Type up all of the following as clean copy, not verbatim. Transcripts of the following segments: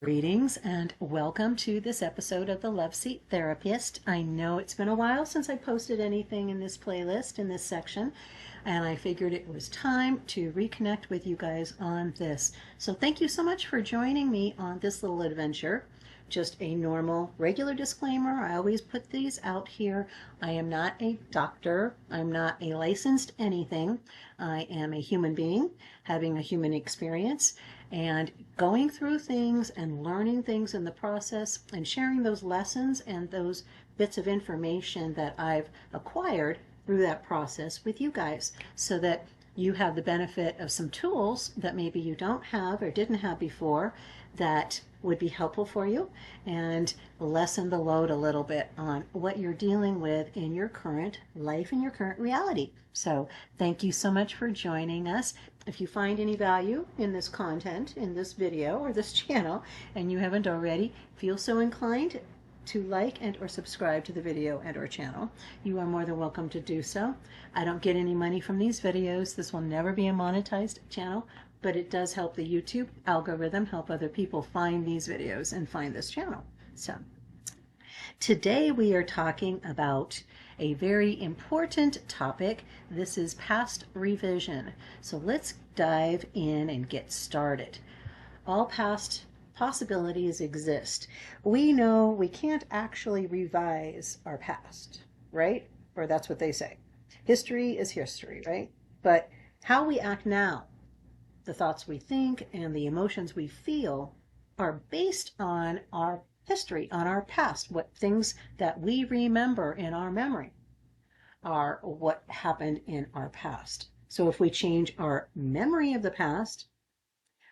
Greetings and welcome to this episode of the Loveseat Therapist. I know it's been a while since I posted anything in this playlist, in this section, and I figured it was time to reconnect with you guys on this. So thank you so much for joining me on this little adventure. Just a normal, regular disclaimer. I always put these out here. I am not a doctor. I'm not a licensed anything. I am a human being having a human experience and going through things and learning things in the process and sharing those lessons and those bits of information that I've acquired through that process with you guys so that you have the benefit of some tools that maybe you don't have or didn't have before that would be helpful for you and lessen the load a little bit on what you're dealing with in your current life and your current reality. So thank you so much for joining us. If you find any value in this content, in this video or this channel, and you haven't already, feel so inclined to like and or subscribe to the video and or channel. You are more than welcome to do so. I don't get any money from these videos. This will never be a monetized channel, but it does help the YouTube algorithm help other people find these videos and find this channel. So today we are talking about a very important topic. This is past revision. So let's dive in and get started. All past possibilities exist. We know we can't actually revise our past, right? Or that's what they say. History is history, right? But how we act now, the thoughts we think and the emotions we feel are based on our history, on our past. What things that we remember in our memory are what happened in our past. So if we change our memory of the past,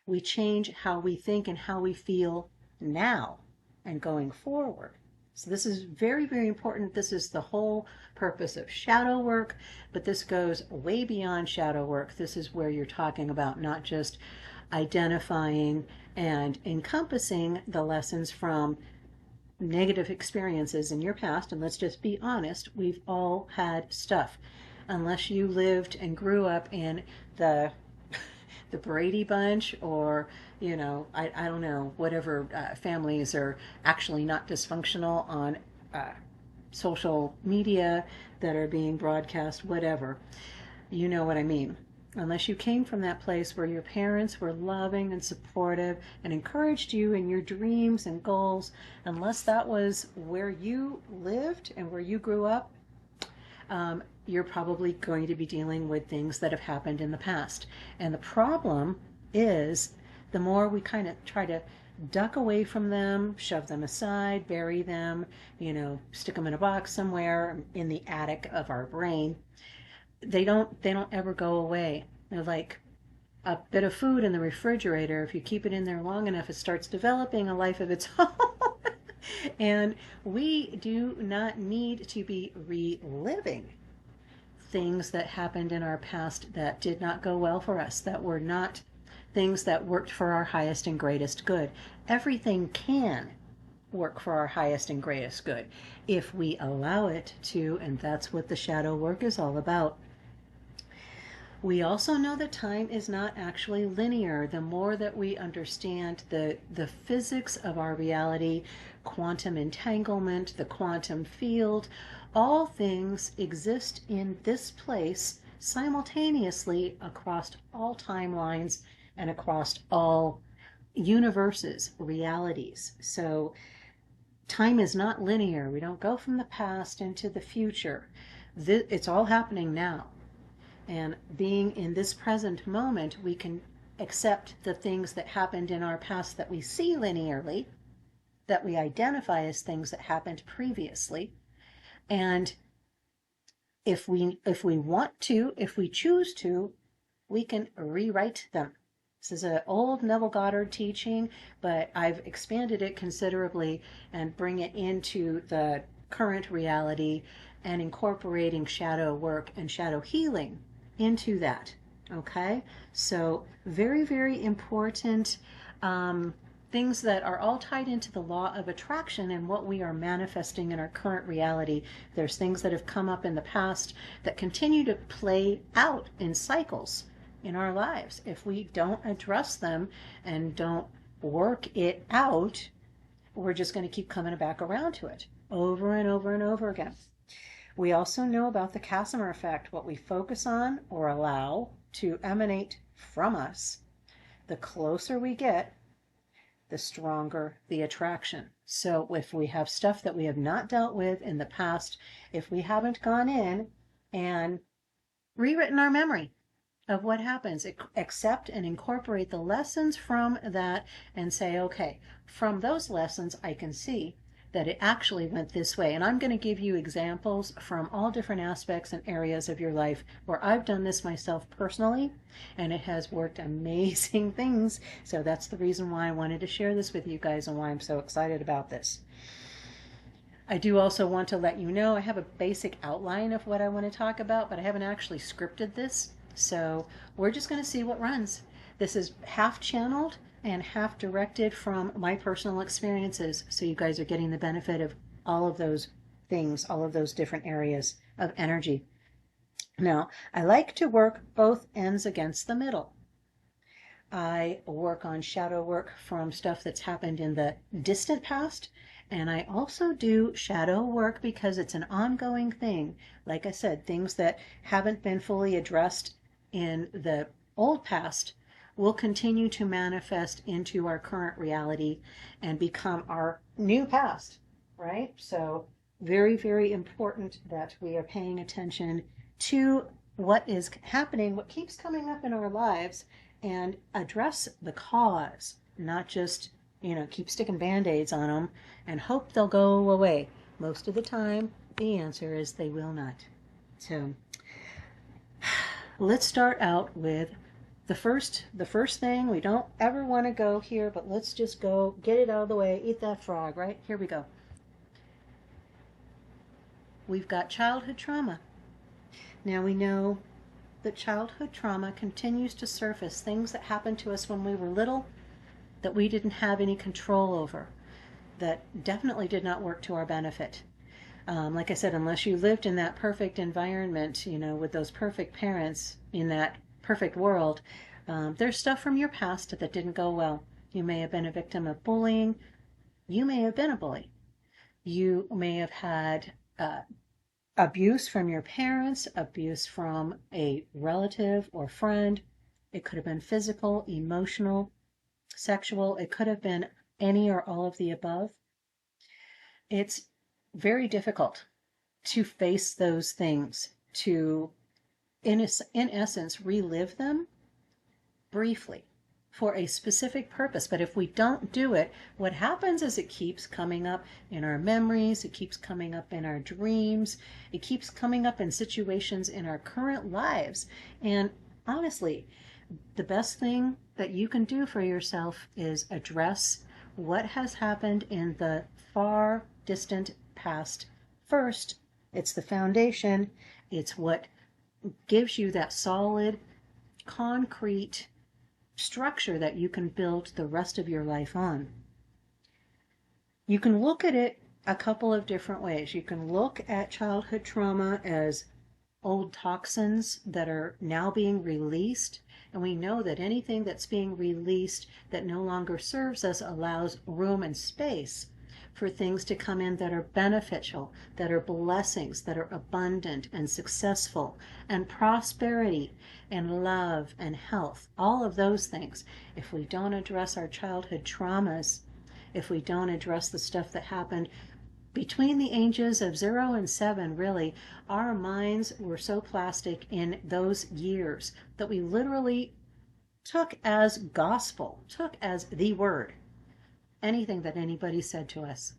we change how we think and how we feel now and going forward. So this is very, very important. This is the whole purpose of shadow work, but this goes way beyond shadow work. This is where you're talking about not just identifying and encompassing the lessons from negative experiences in your past. And let's just be honest, we've all had stuff. Unless you lived and grew up in the Brady Bunch or, you know, I don't know, whatever families are actually not dysfunctional on social media that are being broadcast, whatever. You know what I mean. Unless you came from that place where your parents were loving and supportive and encouraged you in your dreams and goals, unless that was where you lived and where you grew up, you're probably going to be dealing with things that have happened in the past. And the problem is the more we kind of try to duck away from them, shove them aside, bury them, you know, stick them in a box somewhere in the attic of our brain, they don't ever go away. They're like a bit of food in the refrigerator. If you keep it in there long enough, it starts developing a life of its own. And we do not need to be reliving things that happened in our past that did not go well for us, that were not things that worked for our highest and greatest good. Everything can work for our highest and greatest good if we allow it to, and that's what the shadow work is all about. We also know that time is not actually linear. The more that we understand the physics of our reality, quantum entanglement, the quantum field, all things exist in this place simultaneously across all timelines and across all universes, realities. So time is not linear. We don't go from the past into the future. It's all happening now. And being in this present moment, we can accept the things that happened in our past that we see linearly, that we identify as things that happened previously. And if we want to, if we choose to, we can rewrite them. This is an old Neville Goddard teaching, but I've expanded it considerably and bring it into the current reality and incorporating shadow work and shadow healing into that. Okay, so very, very important things that are all tied into the law of attraction and what we are manifesting in our current reality. There's things that have come up in the past that continue to play out in cycles in our lives. If we don't address them and don't work it out, we're just going to keep coming back around to it over and over and over again. We also know about the Casimir effect. What we focus on or allow to emanate from us, the closer we get, the stronger the attraction. So if we have stuff that we have not dealt with in the past, if we haven't gone in and rewritten our memory of what happens, accept and incorporate the lessons from that and say, okay, from those lessons, I can see that it actually went this way. And I'm going to give you examples from all different aspects and areas of your life where I've done this myself personally, and it has worked amazing things. So that's the reason why I wanted to share this with you guys and why I'm so excited about this. I do also want to let you know I have a basic outline of what I want to talk about, but I haven't actually scripted this. So we're just going to see what runs. This is half channeled and half directed from my personal experiences. So you guys are getting the benefit of all of those things, all of those different areas of energy. Now, I like to work both ends against the middle. I work on shadow work from stuff that's happened in the distant past. And I also do shadow work because it's an ongoing thing. Like I said, things that haven't been fully addressed in the old past will continue to manifest into our current reality and become our new past, right? So very, very important that we are paying attention to what is happening, what keeps coming up in our lives, and address the cause, not just, keep sticking Band-Aids on them and hope they'll go away. Most of the time, the answer is they will not. So let's start out with the first thing. We don't ever want to go here, but let's just go get it out of the way. Eat that frog, right? Here we go. We've got childhood trauma. Now we know that childhood trauma continues to surface, things that happened to us when we were little that we didn't have any control over, that definitely did not work to our benefit. Like I said, unless you lived in that perfect environment, with those perfect parents in that perfect world, there's stuff from your past that didn't go well. You may have been a victim of bullying. You may have been a bully. You may have had abuse from your parents, abuse from a relative or friend. It could have been physical, emotional, sexual. It could have been any or all of the above. It's very difficult to face those things, to, in essence, relive them briefly for a specific purpose. But if we don't do it, what happens is it keeps coming up in our memories, it keeps coming up in our dreams, it keeps coming up in situations in our current lives. And honestly, the best thing that you can do for yourself is address what has happened in the far distant past first. It's the foundation. It's what gives you that solid, concrete structure that you can build the rest of your life on. You can look at it a couple of different ways. You can look at childhood trauma as old toxins that are now being released. And we know that anything that's being released that no longer serves us allows room and space for things to come in that are beneficial, that are blessings, that are abundant and successful, and prosperity and love and health, all of those things. If we don't address our childhood traumas, if we don't address the stuff that happened between the ages of 0 and 7, really, our minds were so plastic in those years that we literally took as gospel, took as the word, anything that anybody said to us.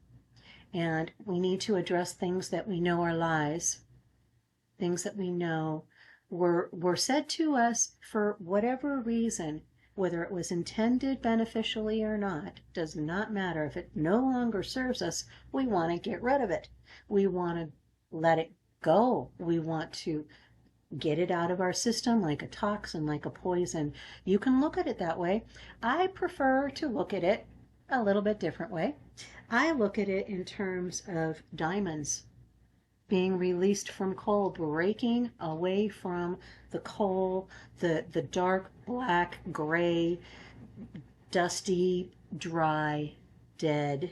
And we need to address things that we know are lies, things that we know were said to us for whatever reason, whether it was intended beneficially or not, does not matter. If it no longer serves us, we want to get rid of it. We want to let it go. We want to get it out of our system like a toxin, like a poison. You can look at it that way. I prefer to look at it a little bit different way. I look at it in terms of diamonds being released from coal, breaking away from the coal, the dark, black, gray, dusty, dry, dead,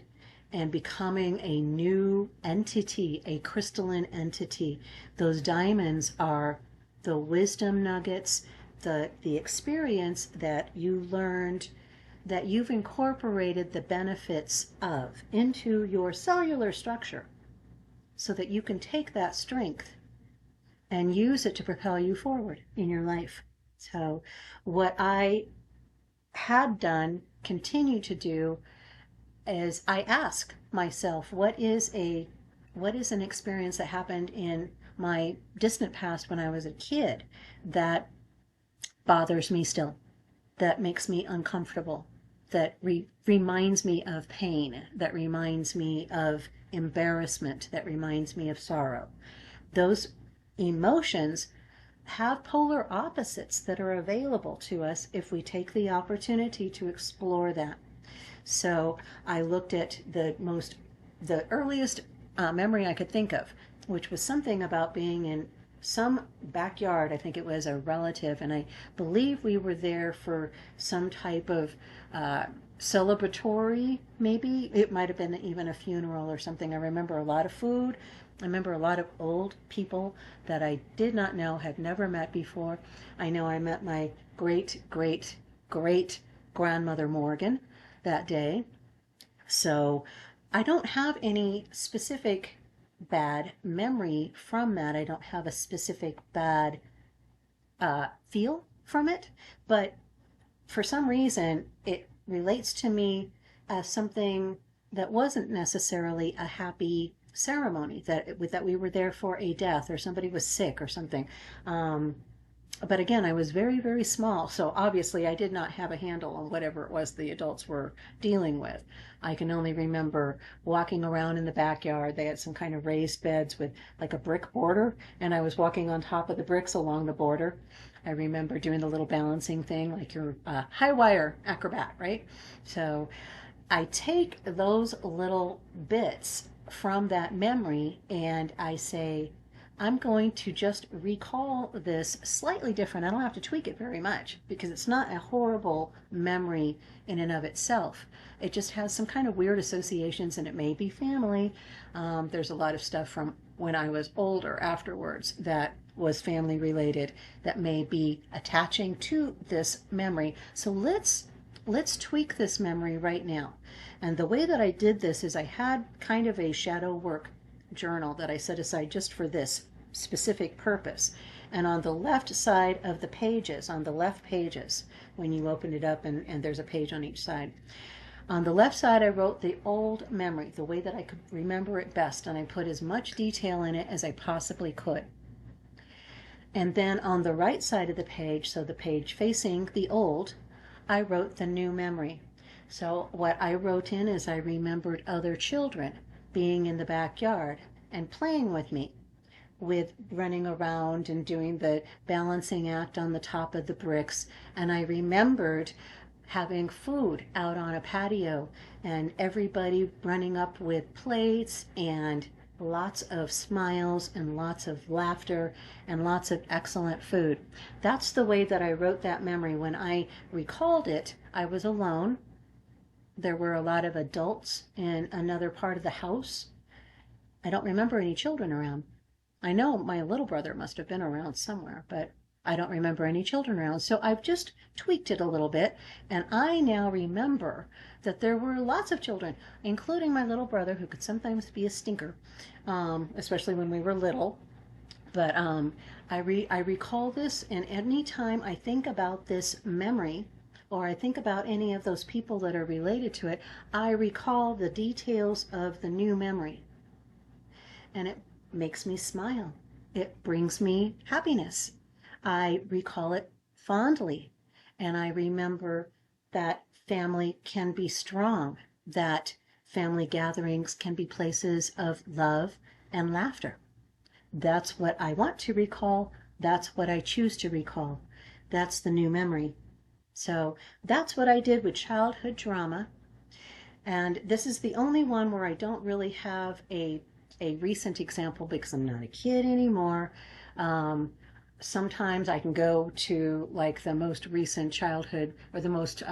and becoming a new entity, a crystalline entity. Those diamonds are the wisdom nuggets, the experience that you learned, that you've incorporated the benefits of into your cellular structure, so that you can take that strength and use it to propel you forward in your life. So what I had done, continue to do, is I ask myself, what is an experience that happened in my distant past when I was a kid that bothers me still, that makes me uncomfortable, that reminds me of pain, that reminds me of embarrassment, that reminds me of sorrow. Those emotions have polar opposites that are available to us if we take the opportunity to explore that. So I looked at the earliest memory I could think of, which was something about being in some backyard. I think it was a relative, and I believe we were there for some type of celebratory, maybe. It might have been even a funeral or something. I remember a lot of food. I remember a lot of old people that I did not know, had never met before. I know I met my great, great, great grandmother Morgan that day. So I don't have any specific bad memory from that. I don't have a specific bad feel from it, but for some reason it relates to me as something that wasn't necessarily a happy ceremony, that we were there for a death or somebody was sick or something. But again, I was very, very small, so obviously I did not have a handle on whatever it was the adults were dealing with. I can only remember walking around in the backyard. They had some kind of raised beds with like a brick border, and I was walking on top of the bricks along the border. I remember doing the little balancing thing, like you're a high wire acrobat, right? So I take those little bits from that memory and I say, I'm going to just recall this slightly different. I don't have to tweak it very much because it's not a horrible memory in and of itself. It just has some kind of weird associations, and it may be family. There's a lot of stuff from when I was older afterwards that was family related that may be attaching to this memory. So let's tweak this memory right now. And the way that I did this is I had kind of a shadow work journal that I set aside just for this specific purpose. And on the left side of the pages, on the left pages, when you open it up and there's a page on each side, on the left side I wrote the old memory, the way that I could remember it best, and I put as much detail in it as I possibly could. And then on the right side of the page, so the page facing the old, I wrote the new memory. So what I wrote in is I remembered other children being in the backyard and playing with me, with running around and doing the balancing act on the top of the bricks. And I remembered having food out on a patio and everybody running up with plates and lots of smiles and lots of laughter and lots of excellent food. That's the way that I wrote that memory. When I recalled it, I was alone. There were a lot of adults in another part of the house. I don't remember any children around. I know my little brother must have been around somewhere, but I don't remember any children around. So I've just tweaked it a little bit, and I now remember that there were lots of children, including my little brother, who could sometimes be a stinker, especially when we were little. But I recall this, and any time I think about this memory, or I think about any of those people that are related to it, I recall the details of the new memory. And it makes me smile. It brings me happiness. I recall it fondly, and I remember that family can be strong, that family gatherings can be places of love and laughter. That's what I want to recall. That's what I choose to recall. That's the new memory. So that's what I did with childhood drama. And this is the only one where I don't really have a recent example because I'm not a kid anymore. Sometimes I can go to like the most recent childhood or the most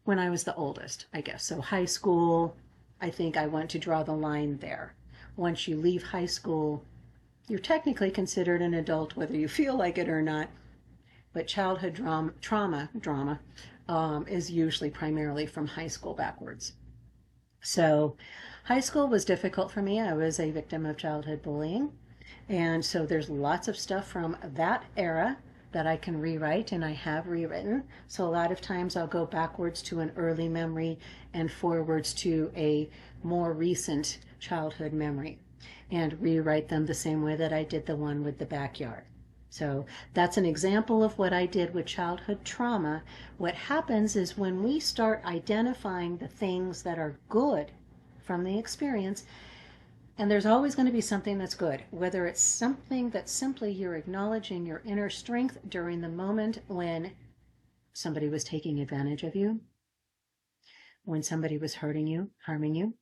when I was the oldest, I guess. So high school, I think I want to draw the line there. Once you leave high school, you're technically considered an adult, whether you feel like it or not. But childhood drama is usually primarily from high school backwards. So high school was difficult for me. I was a victim of childhood bullying. And so there's lots of stuff from that era that I can rewrite, and I have rewritten. So a lot of times I'll go backwards to an early memory and forwards to a more recent childhood memory and rewrite them the same way that I did the one with the backyard. So that's an example of what I did with childhood trauma. What happens is when we start identifying the things that are good from the experience, and there's always going to be something that's good, whether it's something that simply you're acknowledging your inner strength during the moment when somebody was taking advantage of you, when somebody was hurting you, harming you,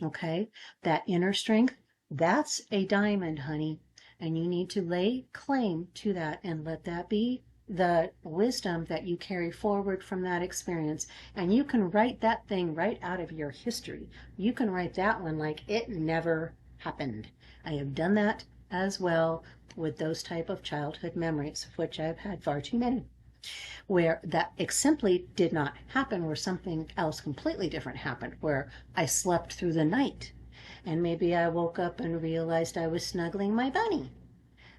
okay? That inner strength, that's a diamond, honey. And you need to lay claim to that and let that be the wisdom that you carry forward from that experience. And you can write that thing right out of your history. You can write that one like it never happened. I have done that as well with those type of childhood memories, of which I've had far too many, where that simply did not happen, where something else completely different happened, where I slept through the night. And maybe I woke up and realized I was snuggling my bunny.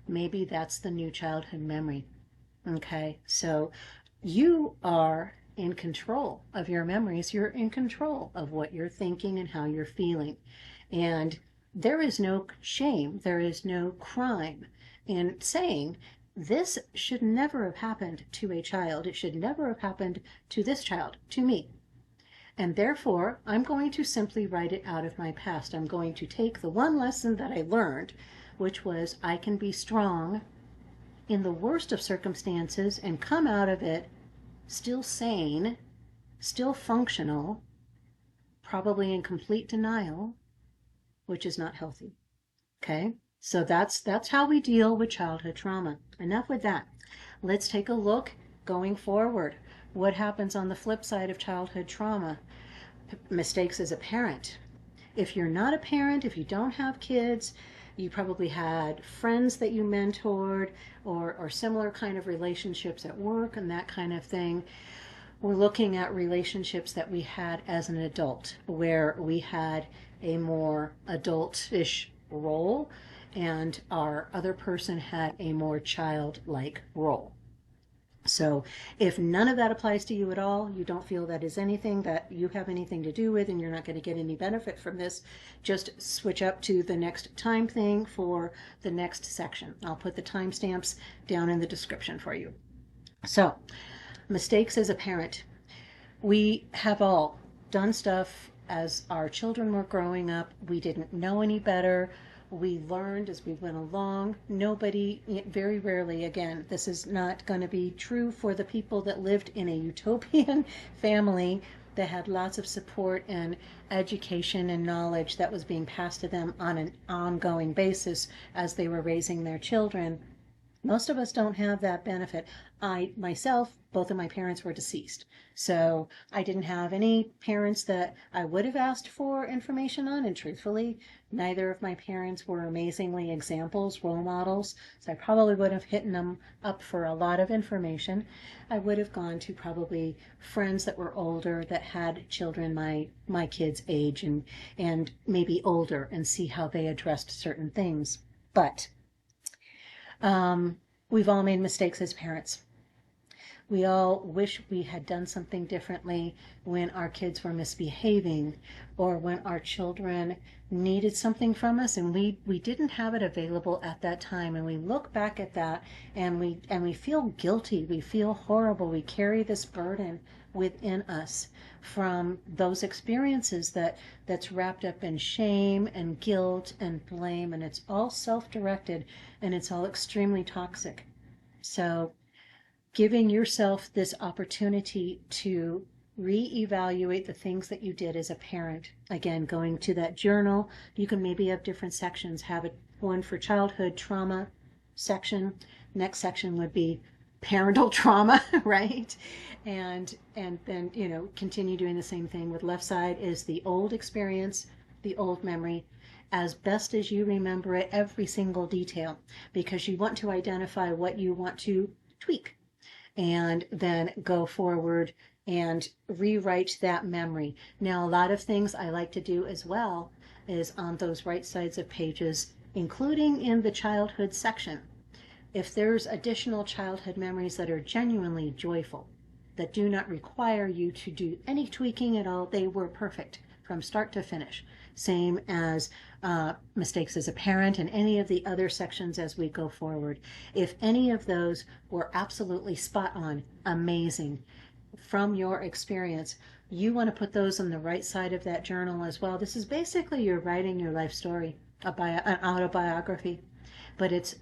Maybe that's the new childhood memory. Okay, so you are in control of your memories. You're in control of what you're thinking and how you're feeling. And there is no shame, there is no crime in saying, this should never have happened to a child. It should never have happened to this child, to me. And therefore, I'm going to simply write it out of my past. I'm going to take the one lesson that I learned, which was I can be strong in the worst of circumstances and come out of it still sane, still functional, probably in complete denial, which is not healthy. Okay? So that's how we deal with childhood trauma. Enough with that. Let's take a look going forward. What happens on the flip side of childhood trauma? Mistakes as a parent. If you're not a parent, if you don't have kids, you probably had friends that you mentored or similar kind of relationships at work and that kind of thing. We're looking at relationships that we had as an adult, where we had a more adult-ish role and our other person had a more childlike role. So if none of that applies to you at all, you don't feel that is anything that you have anything to do with and you're not going to get any benefit from this, just switch up to the next time thing for the next section. I'll put the timestamps down in the description for you. So, mistakes as a parent. We have all done stuff as our children were growing up. We didn't know any better. We learned as we went along. Nobody, very rarely, again, this is not going to be true for the people that lived in a utopian family that had lots of support and education and knowledge that was being passed to them on an ongoing basis as they were raising their children. Most of us don't have that benefit. I, myself, both of my parents were deceased. So I didn't have any parents that I would have asked for information on, and truthfully, neither of my parents were amazingly examples, role models, so I probably would have hit them up for a lot of information. I would have gone to probably friends that were older that had children my kids' age and maybe older, and see how they addressed certain things. But we've all made mistakes as parents. We all wish we had done something differently when our kids were misbehaving or when our children needed something from us and we didn't have it available at that time. And we look back at that and we feel guilty. We feel horrible. We carry this burden within us from those experiences that's wrapped up in shame and guilt and blame, and it's all self-directed and it's all extremely toxic. So giving yourself this opportunity to reevaluate the things that you did as a parent. Again, going to that journal, you can maybe have different sections. Have one for childhood trauma section. Next section would be parental trauma, right? And then, continue doing the same thing. With left side is the old experience, the old memory, as best as you remember it, every single detail, because you want to identify what you want to tweak, and then go forward and rewrite that memory. Now, a lot of things I like to do as well is on those right sides of pages, including in the childhood section. If there's additional childhood memories that are genuinely joyful, that do not require you to do any tweaking at all, they were perfect from start to finish. Same as mistakes as a parent and any of the other sections as we go forward. If any of those were absolutely spot on, amazing, from your experience, you want to put those on the right side of that journal as well. This is basically you're writing your life story, an autobiography, but it's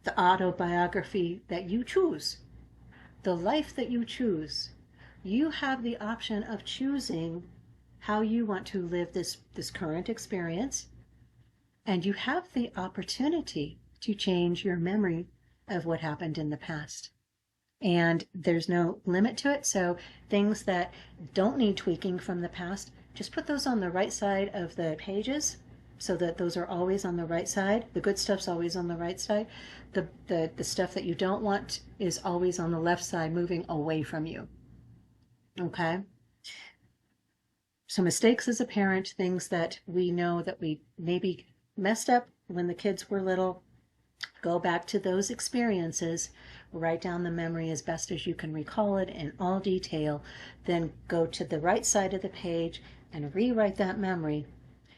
the autobiography that you choose, the life that you choose. You have the option of choosing how you want to live this current experience, and you have the opportunity to change your memory of what happened in the past. And there's no limit to it, so things that don't need tweaking from the past, just put those on the right side of the pages, so that those are always on the right side. The good stuff's always on the right side. The stuff that you don't want is always on the left side, moving away from you. Okay? So mistakes as a parent, things that we know that we maybe messed up when the kids were little, go back to those experiences, write down the memory as best as you can recall it in all detail, then go to the right side of the page and rewrite that memory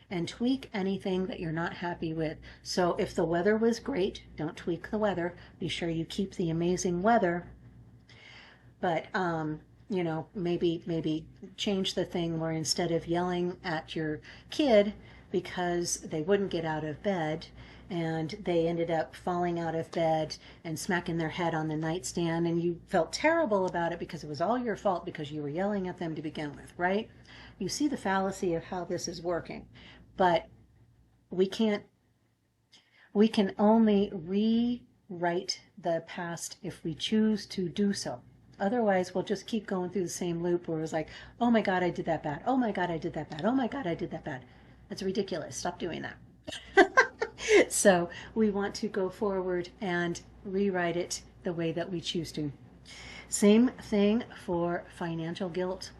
and tweak anything that you're not happy with. So if the weather was great, don't tweak the weather. Be sure you keep the amazing weather. But maybe change the thing where instead of yelling at your kid because they wouldn't get out of bed and they ended up falling out of bed and smacking their head on the nightstand, and you felt terrible about it because it was all your fault because you were yelling at them to begin with, right? You see the fallacy of how this is working. But we can only rewrite the past if we choose to do so. Otherwise, we'll just keep going through the same loop where it's like, oh my God, I did that bad. Oh my God, I did that bad. Oh my God, I did that bad. That's ridiculous. Stop doing that. So we want to go forward and rewrite it the way that we choose to. Same thing for financial guilt.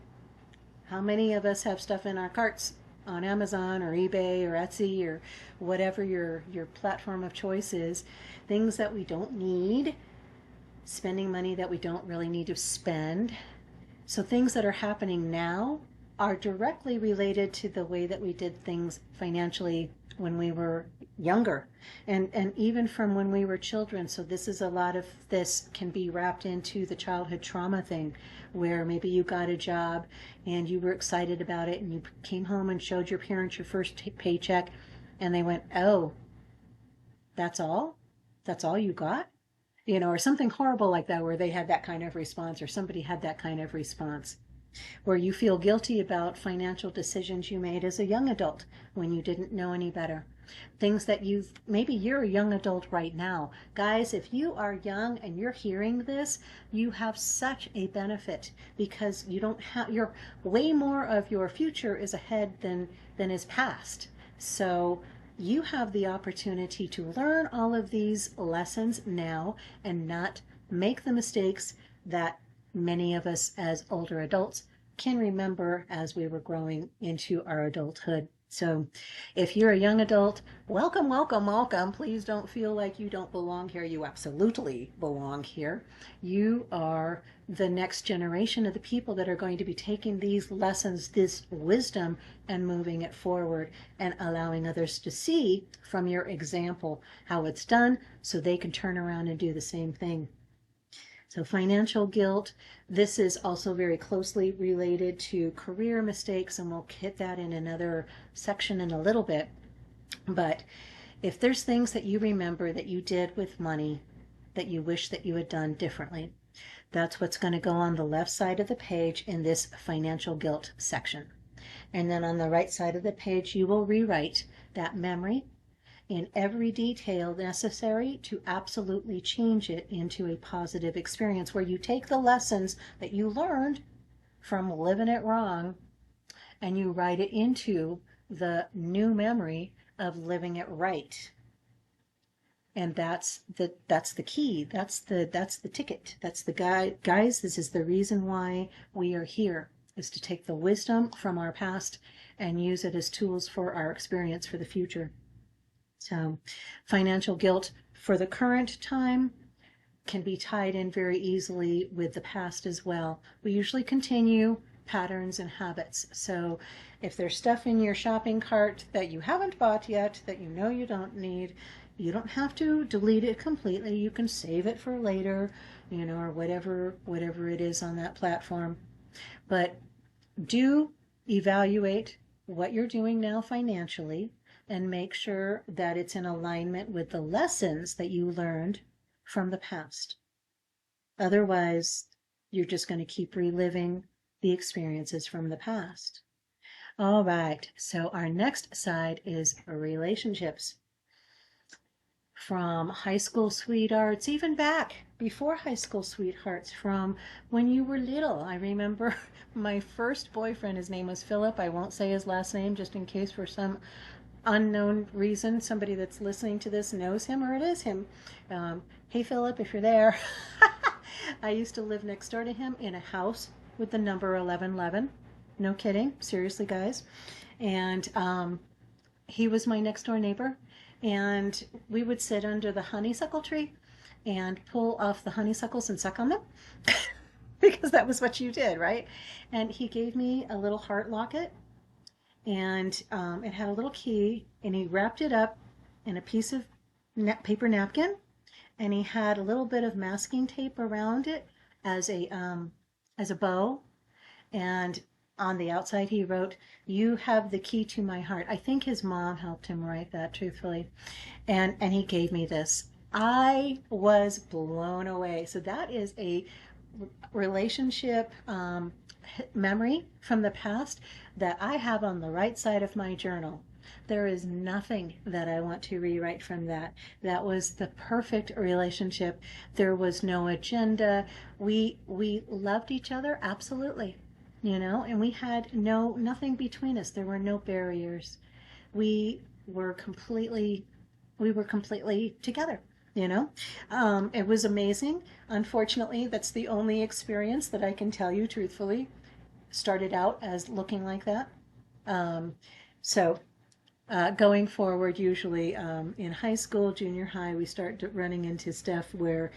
How many of us have stuff in our carts on Amazon or eBay or Etsy or whatever your platform of choice is, things that we don't need, spending money that we don't really need to spend. So things that are happening now are directly related to the way that we did things financially when we were younger, and even from when we were children. So a lot of this can be wrapped into the childhood trauma thing, where maybe you got a job and you were excited about it and you came home and showed your parents your first paycheck and they went, oh, that's all you got? Or something horrible like that, where they had that kind of response, or somebody had that kind of response, where you feel guilty about financial decisions you made as a young adult when you didn't know any better. Things that maybe you're a young adult right now. Guys, if you are young and you're hearing this, you have such a benefit, because you're way more of your future is ahead than is past. So you have the opportunity to learn all of these lessons now and not make the mistakes that many of us as older adults can remember as we were growing into our adulthood. So if you're a young adult, welcome, welcome, welcome. Please don't feel like you don't belong here. You absolutely belong here. You are the next generation of the people that are going to be taking these lessons, this wisdom, and moving it forward and allowing others to see from your example how it's done so they can turn around and do the same thing. So financial guilt, this is also very closely related to career mistakes, and we'll hit that in another section in a little bit. But if there's things that you remember that you did with money that you wish that you had done differently, that's what's going to go on the left side of the page in this financial guilt section. And then on the right side of the page, you will rewrite that memory in every detail necessary to absolutely change it into a positive experience where you take the lessons that you learned from living it wrong and you write it into the new memory of living it right. And that's the key. That's the ticket. That's the guide. Guys, this is the reason why we are here, is to take the wisdom from our past and use it as tools for our experience for the future. So financial guilt for the current time can be tied in very easily with the past as well. We usually continue patterns and habits. So if there's stuff in your shopping cart that you haven't bought yet, that you know you don't need, you don't have to delete it completely. You can save it for later, or whatever it is on that platform. But do evaluate what you're doing now financially and make sure that it's in alignment with the lessons that you learned from the past. Otherwise, you're just going to keep reliving the experiences from the past. All right, so our next side is relationships. From high school sweethearts, even back before high school sweethearts, from when you were little. I remember my first boyfriend, his name was Philip. I won't say his last name just in case for some unknown reason somebody that's listening to this knows him or it is him. Hey Philip, if you're there. I used to live next door to him in a house with the number 1111. No kidding, seriously guys. And he was my next door neighbor, and we would sit under the honeysuckle tree and pull off the honeysuckles and suck on them because that was what you did, right? And he gave me a little heart locket, and it had a little key, and he wrapped it up in a piece of paper napkin, and he had a little bit of masking tape around it as a bow, and on the outside he wrote, "You have the key to my heart." I think his mom helped him write that, truthfully. And he gave me this. I was blown away. So that is a relationship memory from the past that I have on the right side of my journal. There is nothing that I want to rewrite from that. That was the perfect relationship. There was no agenda. We loved each other, absolutely. And we had nothing between us. There were no barriers. We were completely together. It was amazing. Unfortunately, that's the only experience that I can tell you truthfully started out as looking like that. So going forward, usually in high school, junior high, we start running into stuff where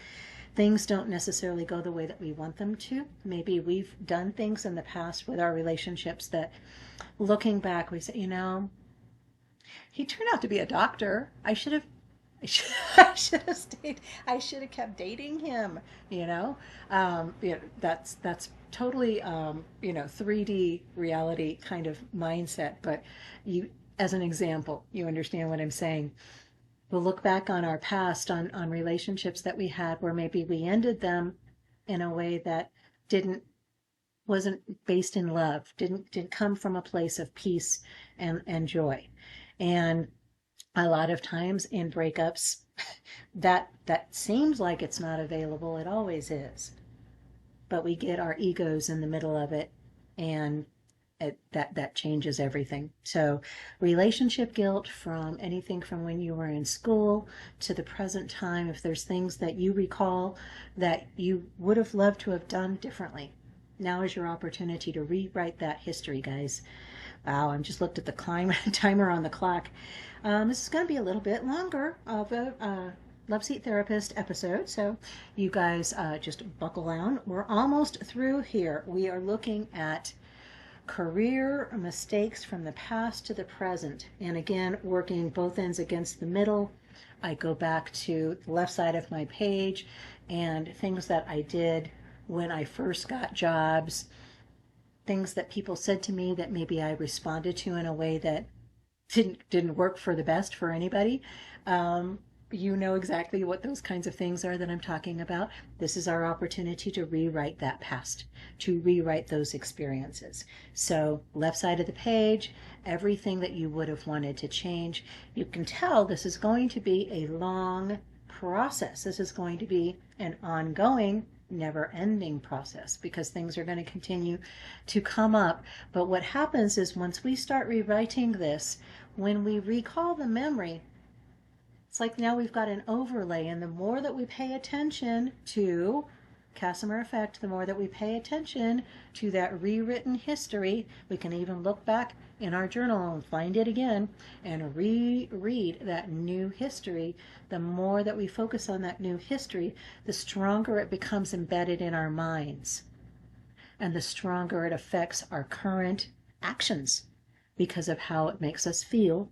things don't necessarily go the way that we want them to. Maybe we've done things in the past with our relationships that, looking back, we say, he turned out to be a doctor. I should have stayed. I should have kept dating him. That's totally 3D reality kind of mindset. But as an example, you understand what I'm saying. We'll look back on our past, on relationships that we had where maybe we ended them in a way that wasn't based in love, didn't come from a place of peace and joy. And a lot of times in breakups, that seems like it's not available. It always is. But we get our egos in the middle of it, and that changes everything. So relationship guilt from anything from when you were in school to the present time, if there's things that you recall that you would have loved to have done differently, now is your opportunity to rewrite that history, guys. Wow, I just looked at the timer on the clock. This is going to be a little bit longer of a Loveseat Therapist episode, so you guys just buckle down. We're almost through here. We are looking at career mistakes from the past to the present, and again, working both ends against the middle. I go back to the left side of my page and things that I did when I first got jobs, things that people said to me that maybe I responded to in a way that didn't work for the best for anybody. you know exactly what those kinds of things are that I'm talking about. This is our opportunity to rewrite that past, to rewrite those experiences. So, left side of the page, everything that you would have wanted to change. You can tell this is going to be a long process. This is going to be an ongoing, never ending process because things are going to continue to come up. But what happens is once we start rewriting this, when we recall the memory, it's like now we've got an overlay, and the more that we pay attention to Casimir effect, the more that we pay attention to that rewritten history, we can even look back in our journal and find it again and reread that new history. The more that we focus on that new history, the stronger it becomes embedded in our minds, and the stronger it affects our current actions because of how it makes us feel,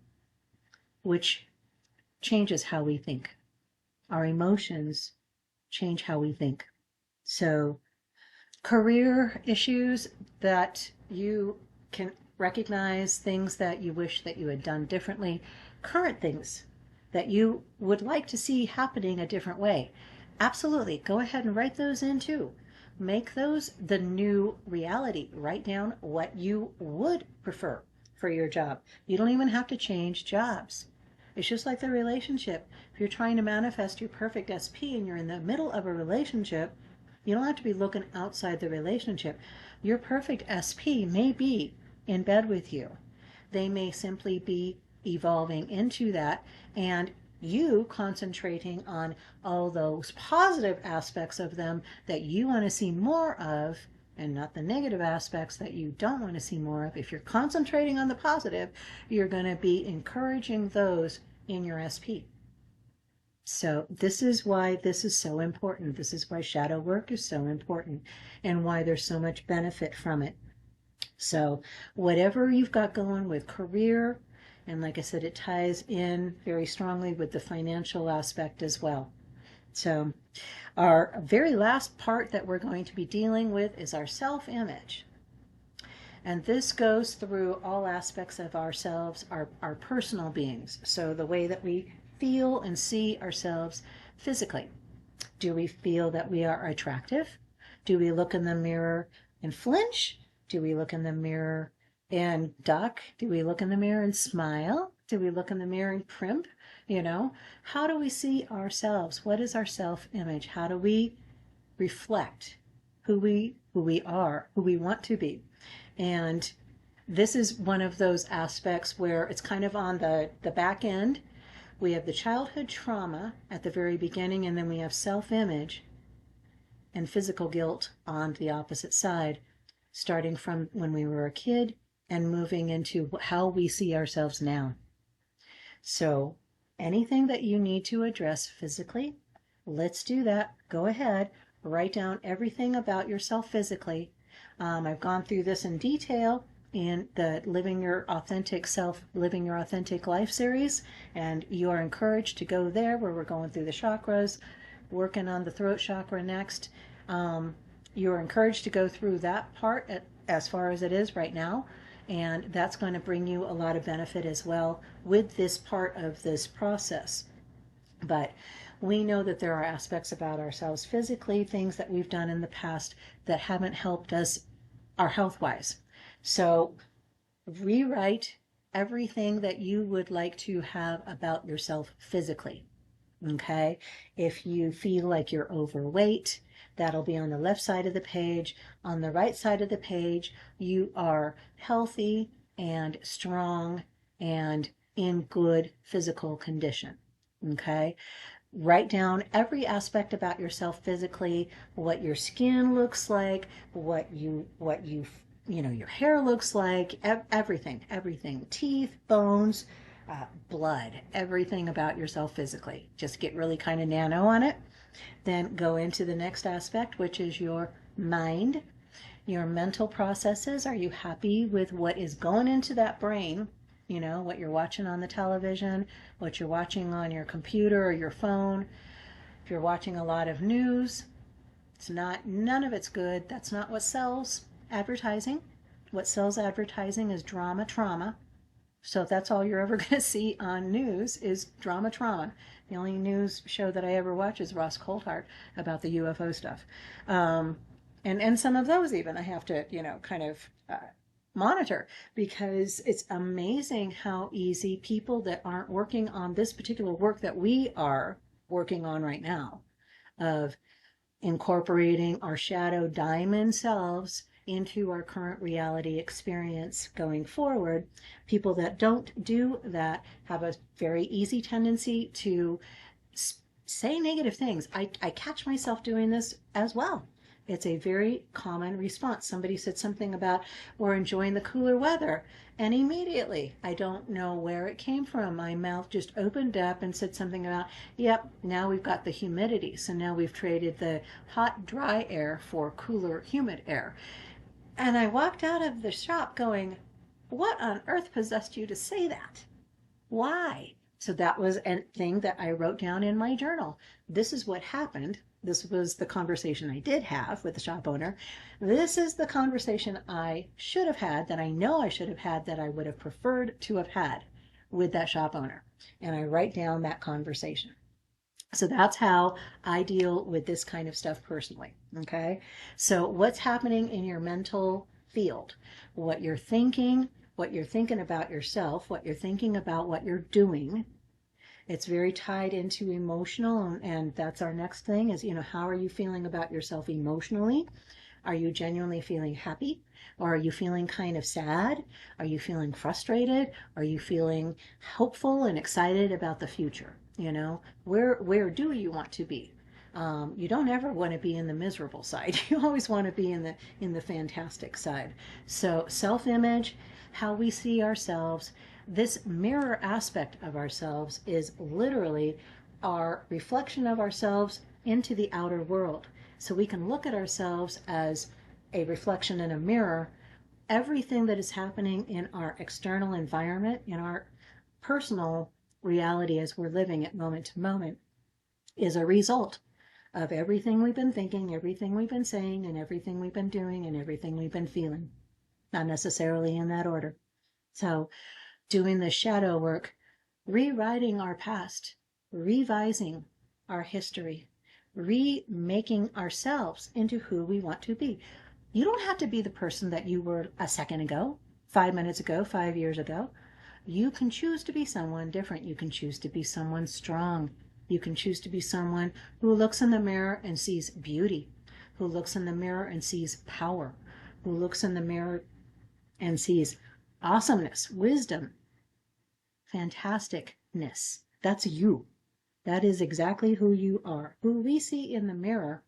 which changes how we think. Our emotions change how we think. So, career issues that you can recognize, things that you wish that you had done differently, current things that you would like to see happening a different way. Absolutely, go ahead and write those in too. Make those the new reality. Write down what you would prefer for your job. You don't even have to change jobs. It's just like the relationship. If you're trying to manifest your perfect SP and you're in the middle of a relationship, you don't have to be looking outside the relationship. Your perfect SP may be in bed with you. They may simply be evolving into that, and you concentrating on all those positive aspects of them that you want to see more of, and not the negative aspects that you don't want to see more of. If you're concentrating on the positive, you're going to be encouraging those in your SP. So this is why this is so important. This is why shadow work is so important and why there's so much benefit from it. So whatever you've got going with career, and like I said, it ties in very strongly with the financial aspect as well. So our very last part that we're going to be dealing with is our self-image. And this goes through all aspects of ourselves, our personal beings. So the way that we feel and see ourselves physically. Do we feel that we are attractive? Do we look in the mirror and flinch? Do we look in the mirror and duck? Do we look in the mirror and smile? Do we look in the mirror and primp? How do we see ourselves? What is our self-image? How do we reflect who we are, who we want to be? And this is one of those aspects where it's kind of on the back end. We have the childhood trauma at the very beginning, and then we have self-image and physical guilt on the opposite side, starting from when we were a kid and moving into how we see ourselves now. So anything that you need to address physically, let's do that. Go ahead, write down everything about yourself physically. I've gone through this in detail in the Living Your Authentic Self, Living Your Authentic Life series, and you are encouraged to go there where we're going through the chakras, working on the throat chakra next. You're encouraged to go through that part as far as it is right now, and that's going to bring you a lot of benefit as well with this part of this process. But we know that there are aspects about ourselves physically, things that we've done in the past that haven't helped us our health-wise. So rewrite everything that you would like to have about yourself physically. Okay? If you feel like you're overweight, that'll be on the left side of the page. On the right side of the page, you are healthy and strong and in good physical condition. Okay? Write down every aspect about yourself physically, what your skin looks like, what your hair looks like, everything, teeth, bones, blood, everything about yourself physically. Just get really kind of nano on it. Then go into the next aspect, which is your mind, your mental processes. Are you happy with what is going into that brain? What you're watching on the television, what you're watching on your computer or your phone. If you're watching a lot of news, none of it's good. That's not what sells advertising. What sells advertising is drama, trauma. So if that's all you're ever going to see on news is drama trauma. The only news show that I ever watch is Ross Coulthart about the UFO stuff. And some of those even I have to, kind of monitor, because it's amazing how easy people that aren't working on this particular work that we are working on right now, of incorporating our shadow diamond selves into our current reality experience going forward. People that don't do that have a very easy tendency to say negative things. I catch myself doing this as well. It's a very common response. Somebody said something about we're enjoying the cooler weather, and immediately, I don't know where it came from, my mouth just opened up and said something about, yep, now we've got the humidity. So now we've traded the hot, dry air for cooler, humid air. And I walked out of the shop going, what on earth possessed you to say that? Why? So that was a thing that I wrote down in my journal. This is what happened. This was the conversation I did have with the shop owner. This is the conversation I should have had, that I know I should have had, that I would have preferred to have had with that shop owner. And I write down that conversation. So that's how I deal with this kind of stuff personally. Okay. So what's happening in your mental field, what you're thinking about yourself, what you're thinking about what you're doing. It's very tied into emotional, and that's our next thing is, how are you feeling about yourself emotionally? Are you genuinely feeling happy? Or are you feeling kind of sad? Are you feeling frustrated? Are you feeling hopeful and excited about the future? Where do you want to be? You don't ever want to be in the miserable side. You always want to be in the fantastic side. So self-image, how we see ourselves, this mirror aspect of ourselves is literally our reflection of ourselves into the outer world. So we can look at ourselves as a reflection in a mirror. Everything that is happening in our external environment, in our personal reality as we're living it moment to moment, is a result of everything we've been thinking, everything we've been saying, and everything we've been doing, and everything we've been feeling. Not necessarily in that order. So doing the shadow work, rewriting our past, revising our history, remaking ourselves into who we want to be. You don't have to be the person that you were a second ago, 5 minutes ago, 5 years ago. You can choose to be someone different. You can choose to be someone strong. You can choose to be someone who looks in the mirror and sees beauty, who looks in the mirror and sees power, who looks in the mirror and sees awesomeness, wisdom, fantasticness. That's you. That is exactly who you are. Who we see in the mirror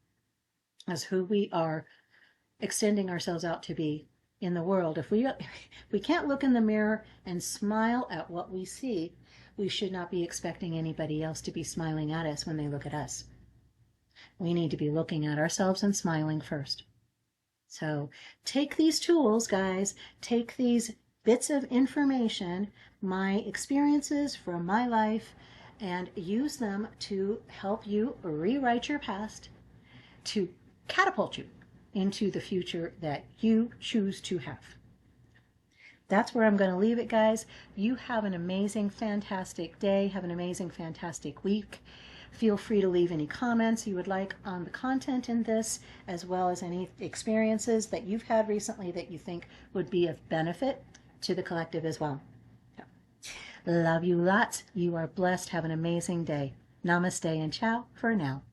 is who we are extending ourselves out to be in the world. If we can't look in the mirror and smile at what we see, we should not be expecting anybody else to be smiling at us when they look at us. We need to be looking at ourselves and smiling first. So take these tools, guys. Take these bits of information, my experiences from my life, and use them to help you rewrite your past, to catapult you into the future that you choose to have. That's where I'm going to leave it, guys. You have an amazing, fantastic day. Have an amazing, fantastic week. Feel free to leave any comments you would like on the content in this, as well as any experiences that you've had recently that you think would be of benefit to the collective as well. Love you lots. You are blessed. Have an amazing day. Namaste and ciao for now.